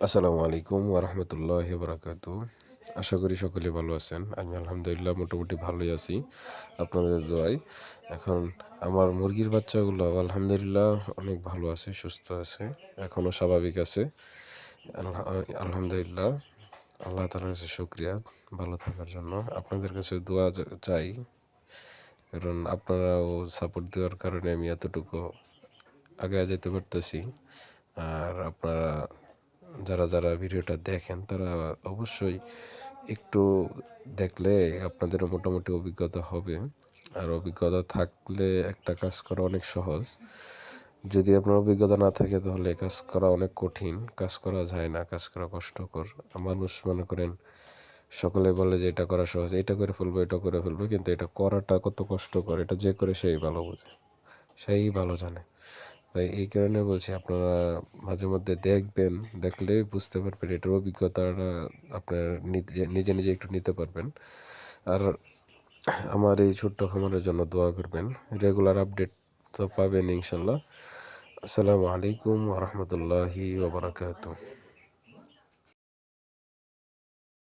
আসসালামু আলাইকুম ওরহমতুল্লাহি বারাকাতু। আশা করি সকলে ভালো আছেন। আমি আলহামদুলিল্লাহ মোটামুটি ভালোই আছি আপনাদের দোয়ায়। এখন আমার মুরগির বাচ্চাগুলো আলহামদুলিল্লাহ অনেক ভালো আছে, সুস্থ আছে, এখনও স্বাভাবিক আছে। আলহা আলহামদুলিল্লাহ। আল্লাহ তাআলার কাছে শুকরিয়া ভালো থাকার জন্য। আপনাদের কাছে দোয়া চাই, কারণ আপনারাও সাপোর্ট দেওয়ার কারণে আমি এতটুকু আগায়া যেতে পারতেছি। আর আপনারা যারা ভিডিওটা দেখেন তারা অবশ্যই একটু দেখলে আপনাদেরও মোটামুটি অভিজ্ঞতা হবে। আর অভিজ্ঞতা থাকলে একটা কাজ করা অনেক সহজ। যদি আপনার অভিজ্ঞতা না থাকে তাহলে কাজ করা অনেক কঠিন, কাজ করা যায় না, কাজ করা কষ্টকর। মানুষ মনে করেন সকলে বলে যে এটা করা সহজ, এটা করে ফেলবো, এটা করে ফেলবো, কিন্তু এটা করাটা কত কষ্টকর এটা যে করে সেই ভালো বোঝে, সেই ভালো জানে। তাই এই কারণে বলছি আপনারা মাঝে মধ্যে দেখবেন, দেখলে বুঝতে পারবেন, এটার অভিজ্ঞতাটা আপনার নিজে নিজে নিজে একটু নিতে পারবেন। আর আমার এই ছোট্ট খামারের জন্য দোয়া করবেন। রেগুলার আপডেট তো পাবেন ইনশাল্লাহ। আসসালামু আলাইকুম ওয়া রাহমাতুল্লাহি ওয়া বারাকাতুহু।